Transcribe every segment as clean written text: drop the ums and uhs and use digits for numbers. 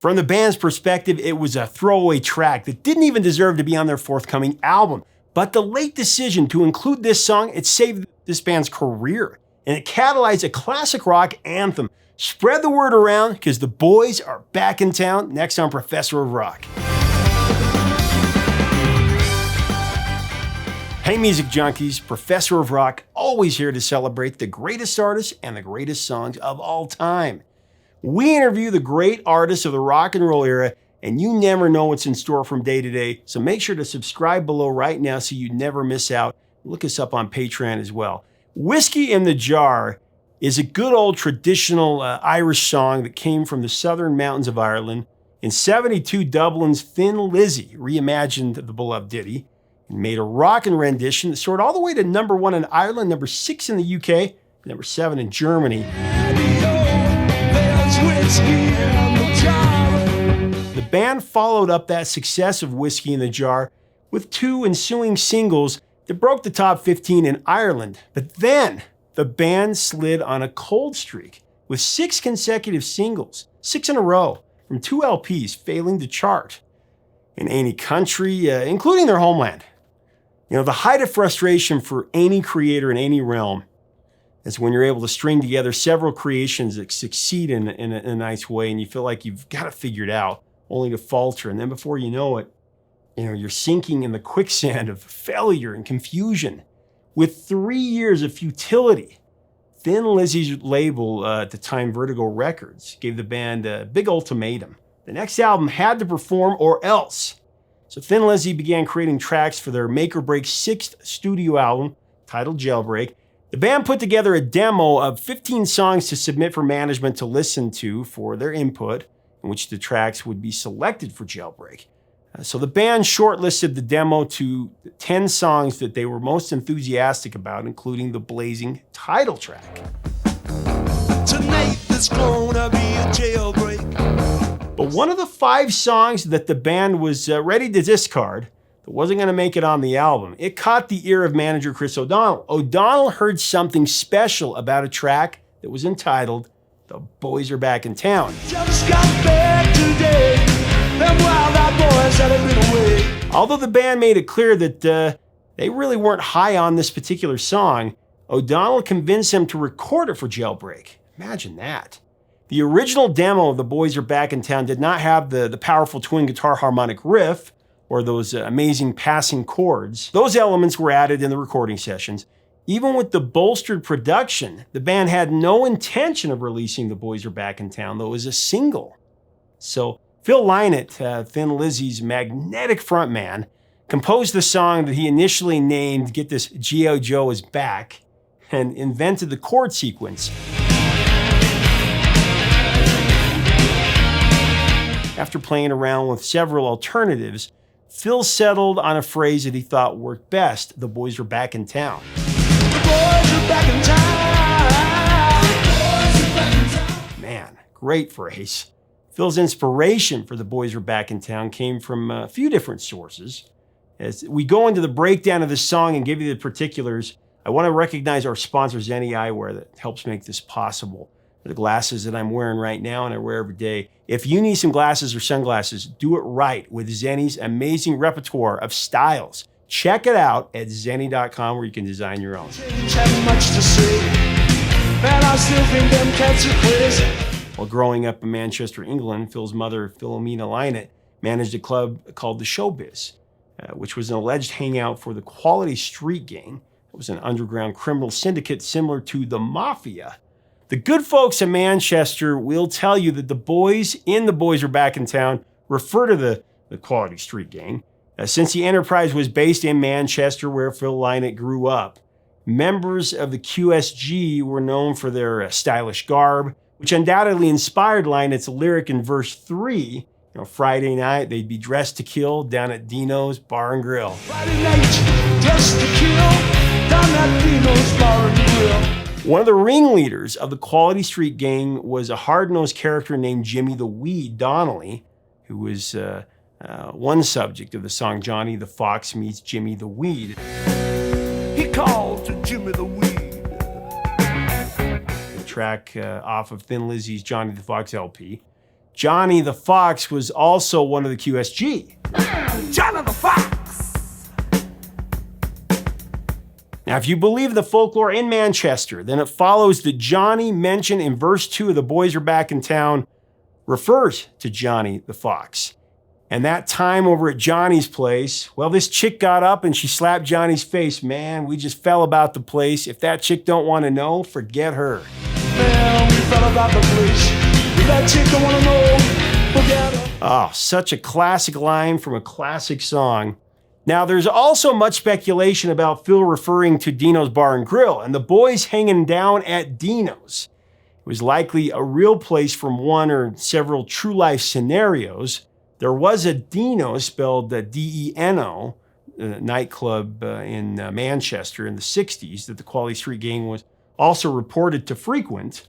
From the band's perspective, it was a throwaway track that didn't even deserve to be on their forthcoming album. But the late decision to include this song, it saved this band's career. And it catalyzed a classic rock anthem. Spread the word around, because the boys are back in town, next on Professor of Rock. Hey music junkies, Professor of Rock, always here to celebrate the greatest artists and the greatest songs of all time. We interview the great artists of the rock and roll era, and you never know what's in store from day to day, so make sure to subscribe below right now so you never miss out. Look us up on Patreon as well. Whiskey in the Jar is a good old traditional Irish song that came from the southern mountains of Ireland. In '72, Dublin's Thin Lizzy reimagined the beloved ditty and made a rockin' rendition that soared all the way to #1 in Ireland, #6 in the UK, #7 in Germany. The band followed up that success of Whiskey in the Jar with 2 ensuing singles that broke the top 15 in Ireland. But then the band slid on a cold streak with 6 consecutive singles, 6 in a row, from 2 LPs failing to chart in any country, including their homeland. You know, the height of frustration for any creator in any realm is when you're able to string together several creations that succeed in a nice way, and you feel like you've got it figured out, only to falter. And then before you know it, you're sinking in the quicksand of failure and confusion. With 3 years of futility, Thin Lizzy's label at the time, Vertigo Records, gave the band a big ultimatum. The next album had to perform or else. So Thin Lizzy began creating tracks for their make-or-break 6th studio album, titled Jailbreak. The band put together a demo of 15 songs to submit for management to listen to for their input, in which the tracks would be selected for Jailbreak. So the band shortlisted the demo to 10 songs that they were most enthusiastic about, including the blazing title track. Tonight there's gonna be a jailbreak. But one of the 5 songs that the band was ready to discard, that wasn't going to make it on the album, it caught the ear of manager Chris O'Donnell. O'Donnell heard something special about a track that was entitled "The Boys Are Back in Town." Just got back today. Them wild-eyed boys hadn't been away. Although the band made it clear that they really weren't high on this particular song, O'Donnell convinced them to record it for Jailbreak. Imagine that. The original demo of "The Boys Are Back in Town" did not have the powerful twin guitar harmonic riff or those amazing passing chords. Those elements were added in the recording sessions. Even with the bolstered production, the band had no intention of releasing "The Boys Are Back in Town," though, as a single. So Phil Lynott, Thin Lizzy's magnetic frontman, composed the song that he initially named, get this, G.I. Joe is Back, and invented the chord sequence. After playing around with several alternatives, Phil settled on a phrase that he thought worked best: "The boys are back in town." The boys are back in town. Man, great phrase. Phil's inspiration for "The Boys Are Back in Town" came from a few different sources. As we go into the breakdown of this song and give you the particulars, I want to recognize our sponsor, Zenni Eyewear, that helps make this possible. The glasses that I'm wearing right now and I wear every day. If you need some glasses or sunglasses, do it right with Zenni's amazing repertoire of styles. Check it out at zenni.com, where you can design your own. While growing up in Manchester, England, Phil's mother, Philomena Lynott, managed a club called the Showbiz, which was an alleged hangout for the Quality Street Gang. It was an underground criminal syndicate similar to the Mafia. The good folks in Manchester will tell you that the boys in "The Boys Are Back in Town" refer to the Quality Street Gang, since the enterprise was based in Manchester, where Phil Lynott grew up. Members of the QSG were known for their stylish garb, which undoubtedly inspired Lynott's lyric in verse 3. Friday night, they'd be dressed to kill down at Dino's Bar and Grill. Friday night, dressed to kill down at Dino's Bar and Grill. One of the ringleaders of the Quality Street Gang was a hard-nosed character named Jimmy the Weed Donnelly, who was one subject of the song "Johnny the Fox Meets Jimmy the Weed." He called to Jimmy the Weed. The track off of Thin Lizzy's "Johnny the Fox" LP. Johnny the Fox was also one of the QSG. Johnny the Fox! Now, if you believe the folklore in Manchester, then it follows that Johnny mentioned in verse 2 of The Boys Are Back in Town refers to Johnny the Fox. And that time over at Johnny's place, well, this chick got up and she slapped Johnny's face. Man, we just fell about the place. If that chick don't want to know, forget her. Man, we fell about the place. If that chick don't want to know, forget her. Oh, such a classic line from a classic song. Now, there's also much speculation about Phil referring to Dino's Bar and Grill and the boys hanging down at Dino's. It was likely a real place from one or several true-life scenarios. There was a Dino, spelled D-E-N-O, nightclub in Manchester in the 60s that the Quality Street Gang was also reported to frequent.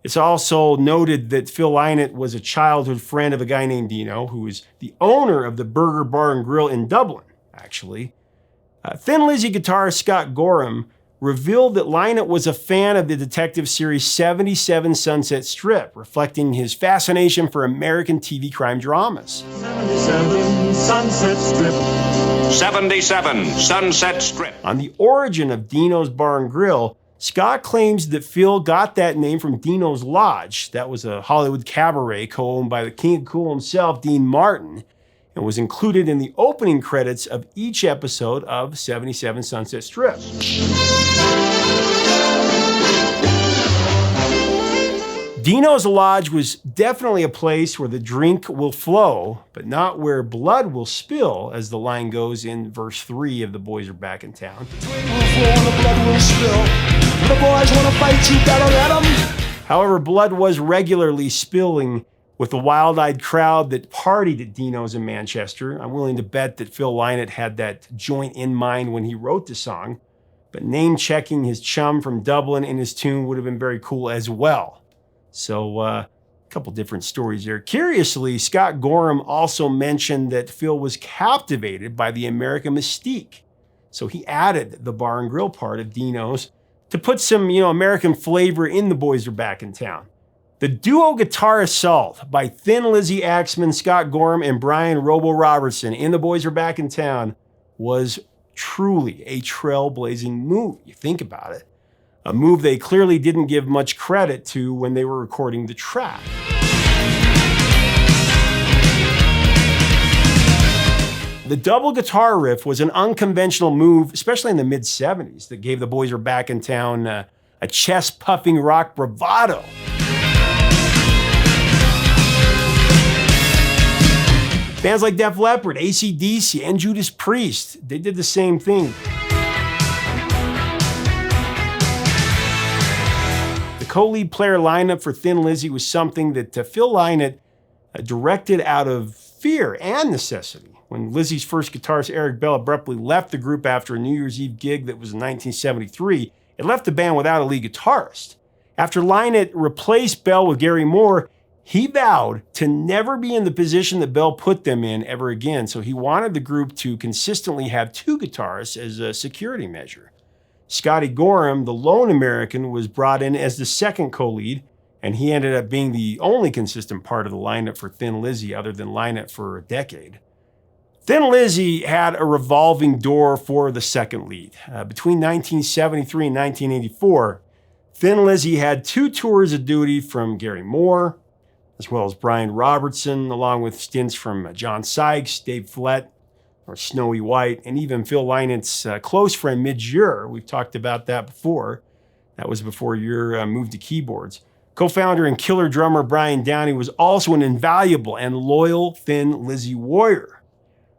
It's also noted that Phil Lynott was a childhood friend of a guy named Dino, who was the owner of the Berger Bar and Grill in Dublin, actually. Thin Lizzy guitarist Scott Gorham revealed that Lynott was a fan of the detective series 77 Sunset Strip, reflecting his fascination for American TV crime dramas. 77 Sunset Strip. 77 Sunset Strip. On the origin of Dino's Bar and Grill, Scott claims that Phil got that name from Dino's Lodge. That was a Hollywood cabaret co-owned by the King of Cool himself, Dean Martin, and was included in the opening credits of each episode of 77 Sunset Strip. Dino's Lodge was definitely a place where the drink will flow, but not where blood will spill, as the line goes in verse 3 of The Boys Are Back in Town. However, blood was regularly spilling with the wild-eyed crowd that partied at Dino's in Manchester. I'm willing to bet that Phil Lynott had that joint in mind when he wrote the song, but name-checking his chum from Dublin in his tune would have been very cool as well. So, a couple different stories there. Curiously, Scott Gorham also mentioned that Phil was captivated by the American mystique. So he added the bar and grill part of Dino's to put some, American flavor in The Boys Are Back in Town. The duo Guitar Assault by Thin Lizzy Axman, Scott Gorham, and Brian Robo Robertson in The Boys Are Back in Town was truly a trailblazing move. You think about it. A move they clearly didn't give much credit to when they were recording the track. The double guitar riff was an unconventional move, especially in the mid-70s, that gave The Boys Are Back in Town a chest-puffing rock bravado. Bands like Def Leppard, AC/DC, and Judas Priest, they did the same thing. The co-lead player lineup for Thin Lizzy was something that Phil Lynott directed out of fear and necessity. When Lizzy's first guitarist Eric Bell abruptly left the group after a New Year's Eve gig that was in 1973, it left the band without a lead guitarist. After Lynott replaced Bell with Gary Moore, he vowed to never be in the position that Bell put them in ever again, so he wanted the group to consistently have two guitarists as a security measure. Scotty Gorham, the lone American, was brought in as the second co-lead, and he ended up being the only consistent part of the lineup for Thin Lizzy other than Lynott for a decade. Thin Lizzy had a revolving door for the second lead. Between 1973 and 1984, Thin Lizzy had two tours of duty from Gary Moore, as well as Brian Robertson, along with stints from John Sykes, Dave Flett, or Snowy White, and even Phil Lynott's close friend Midge Ure. We've talked about that before. That was before Ure moved to keyboards. Co-founder and killer drummer Brian Downey was also an invaluable and loyal Thin Lizzy warrior.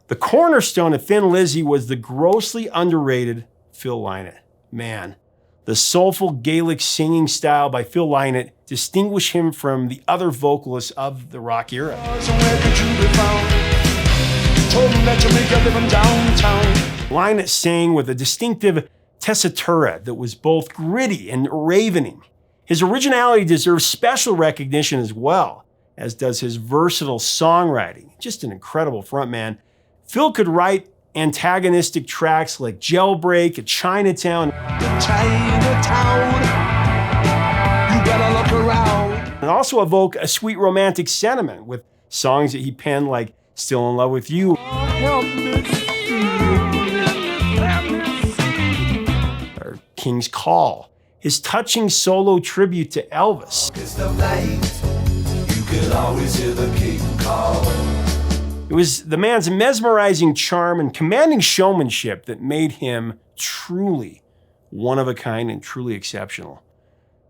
The cornerstone of Thin Lizzy was the grossly underrated Phil Lynott. Man, the soulful Gaelic singing style by Phil Lynott distinguished him from the other vocalists of the rock era. Lynott sang with a distinctive tessitura that was both gritty and ravening. His originality deserves special recognition as well, as does his versatile songwriting. Just an incredible frontman. Phil could write antagonistic tracks like Jailbreak, Chinatown, Chinatown, you better look around. and and also evoke a sweet romantic sentiment with songs that he penned like Still in Love with You, or King's Call, his touching solo tribute to Elvis. You can always hear the king call. It was the man's mesmerizing charm and commanding showmanship that made him truly one of a kind and truly exceptional.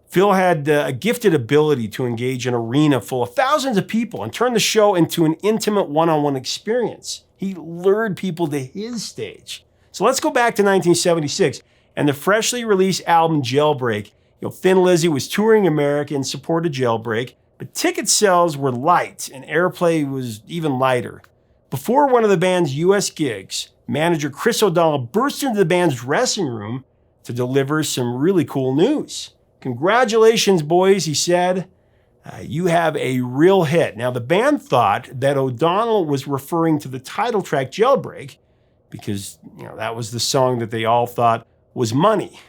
Phil had a gifted ability to engage an arena full of thousands of people and turn the show into an intimate one-on-one experience. He lured people to his stage. So let's go back to 1976 and the freshly released album Jailbreak. Thin Lizzy was touring America in support of Jailbreak, but ticket sales were light and airplay was even lighter. Before one of the band's US gigs, manager Chris O'Donnell burst into the band's dressing room to deliver some really cool news. "Congratulations, boys," he said. "You have a real hit." Now, the band thought that O'Donnell was referring to the title track Jailbreak because, that was the song that they all thought was money,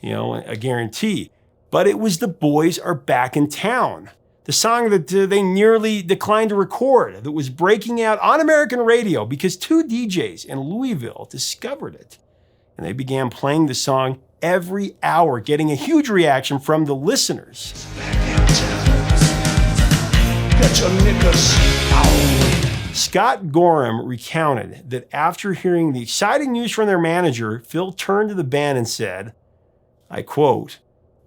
a guarantee. But it was The Boys Are Back in Town, the song that they nearly declined to record, that was breaking out on American radio because two DJs in Louisville discovered it. And they began playing the song every hour, getting a huge reaction from the listeners. Get your knickers out. Scott Gorham recounted that after hearing the exciting news from their manager, Phil turned to the band and said, I quote,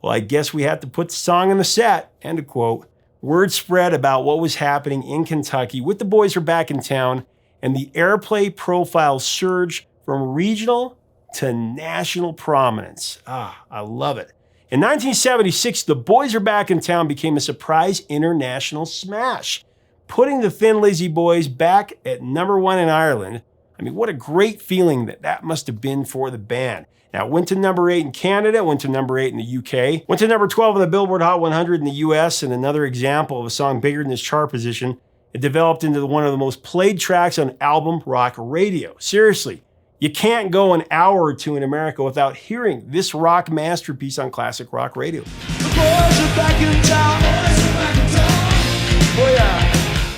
"Well, I guess we had to put the song in the set," end of quote. Word spread about what was happening in Kentucky with The Boys Are Back in Town, and the airplay profile surged from regional to national prominence. I love it. In 1976, The Boys Are Back in Town became a surprise international smash, putting the Thin Lizzy Boys back at #1 in Ireland. I mean, what a great feeling that must have been for the band. Now, it went to #8 in Canada, went to #8 in the UK, went to #12 on the Billboard Hot 100 in the US, and another example of a song bigger than its chart position, it developed into one of the most played tracks on album rock radio. Seriously, you can't go an hour or two in America without hearing this rock masterpiece on classic rock radio. The boys are back in town. Oh yeah.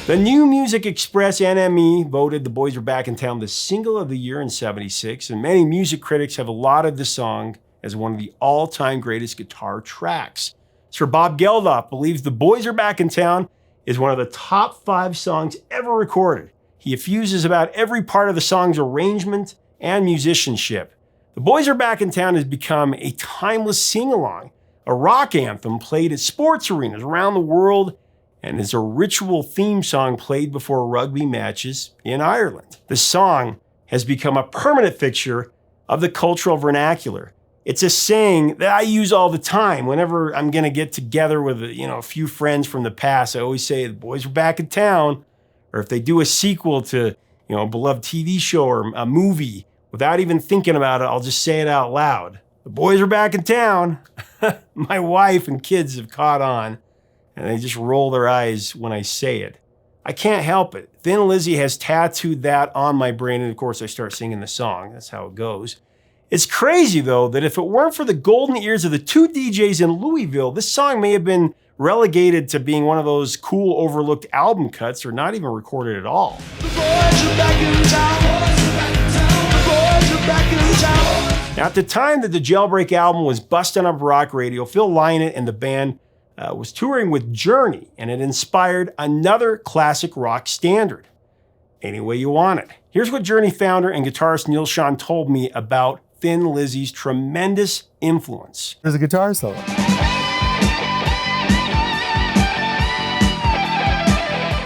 The New Music Express NME voted The Boys Are Back in Town the single of the year in '76, and many music critics have lauded the song as one of the all-time greatest guitar tracks. Sir Bob Geldof believes The Boys Are Back in Town is one of the top 5 songs ever recorded. He effuses about every part of the song's arrangement and musicianship. The Boys Are Back in Town has become a timeless sing-along, a rock anthem played at sports arenas around the world, and is a ritual theme song played before rugby matches in Ireland. The song has become a permanent fixture of the cultural vernacular. It's a saying that I use all the time whenever I'm going to get together with a few friends from the past. I always say, "The Boys Are Back in Town," or if they do a sequel to a beloved TV show or a movie, without even thinking about it, I'll just say it out loud. "The Boys Are Back in Town." My wife and kids have caught on, and they just roll their eyes when I say it. I can't help it. Thin Lizzy has tattooed that on my brain, and of course I start singing the song. That's how it goes. It's crazy, though, that if it weren't for the golden ears of the two DJs in Louisville, this song may have been relegated to being one of those cool overlooked album cuts or not even recorded at all. The boys are back in town. The boys are back in town. Now, at the time that the Jailbreak album was busting up rock radio, Phil Lynott and the band was touring with Journey, and it inspired another classic rock standard, Any Way You Want It. Here's what Journey founder and guitarist Neil Schon told me about Thin Lizzy's tremendous influence. There's a guitar solo.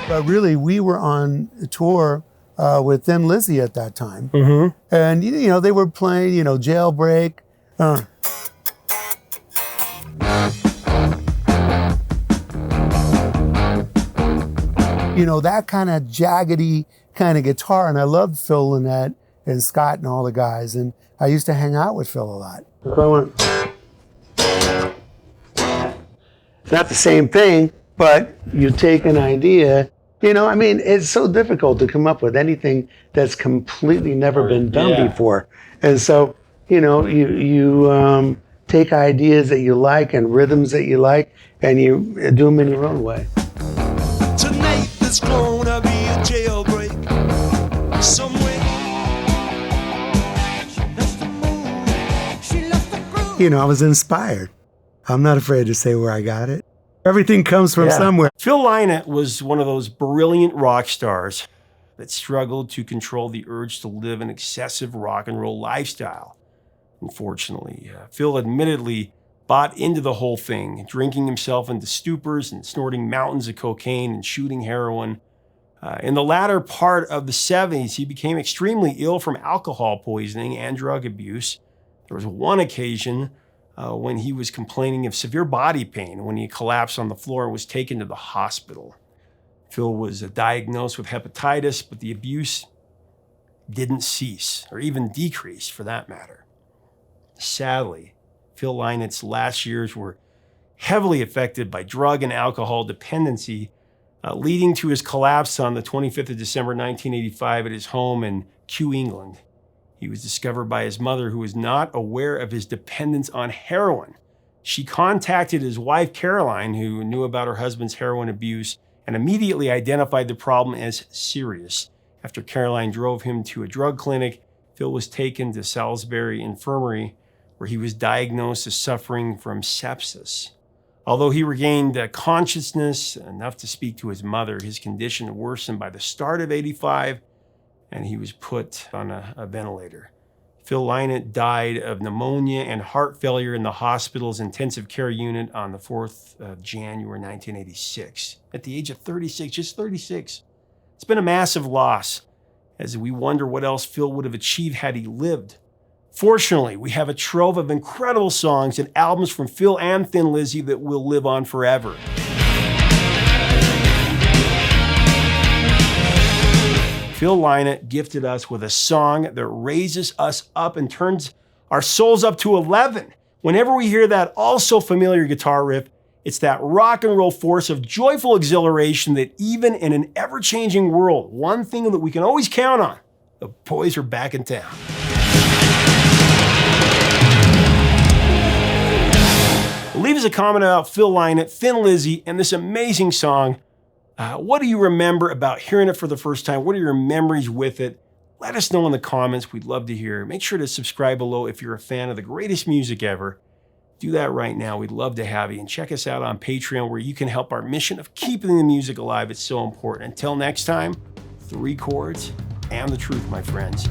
But really, we were on a tour with Thin Lizzy at that time. Mm-hmm. And, they were playing, Jailbreak. That kind of jaggedy kind of guitar. And I loved Phil Lynott and Scott and all the guys. And I used to hang out with Phil a lot. It's not the same thing, but you take an idea. It's so difficult to come up with anything that's completely never been done before. And so, you take ideas that you like and rhythms that you like, and you do them in your own way. Tonight there's gonna be a jailbreak somewhere. You know, I was inspired. I'm not afraid to say where I got it. Everything comes from somewhere. Phil Lynott was one of those brilliant rock stars that struggled to control the urge to live an excessive rock and roll lifestyle. Unfortunately, Phil admittedly bought into the whole thing, drinking himself into stupors and snorting mountains of cocaine and shooting heroin. In the latter part of the 70s, he became extremely ill from alcohol poisoning and drug abuse. There was one occasion when he was complaining of severe body pain when he collapsed on the floor and was taken to the hospital. Phil was diagnosed with hepatitis, but the abuse didn't cease, or even decrease for that matter. Sadly, Phil Lynott's last years were heavily affected by drug and alcohol dependency, leading to his collapse on the 25th of December 1985 at his home in Kew, England. He was discovered by his mother, who was not aware of his dependence on heroin. She contacted his wife, Caroline, who knew about her husband's heroin abuse, and immediately identified the problem as serious. After Caroline drove him to a drug clinic, Phil was taken to Salisbury Infirmary, where he was diagnosed as suffering from sepsis. Although he regained consciousness enough to speak to his mother, his condition worsened by the start of '85, and he was put on a ventilator. Phil Lynott died of pneumonia and heart failure in the hospital's intensive care unit on the 4th of January 1986, at the age of 36, just 36. It's been a massive loss, as we wonder what else Phil would have achieved had he lived. Fortunately, we have a trove of incredible songs and albums from Phil and Thin Lizzy that will live on forever. Phil Lynott gifted us with a song that raises us up and turns our souls up to 11. Whenever we hear that also familiar guitar riff, it's that rock and roll force of joyful exhilaration that even in an ever-changing world, one thing that we can always count on, the boys are back in town. Leave us a comment about Phil Lynott, Thin Lizzy, and this amazing song. What do you remember about hearing it for the first time? What are your memories with it? Let us know in the comments. We'd love to hear. Make sure to subscribe below if you're a fan of the greatest music ever. Do that right now. We'd love to have you. And check us out on Patreon, where you can help our mission of keeping the music alive. It's so important. Until next time, 3 chords and the truth, my friends.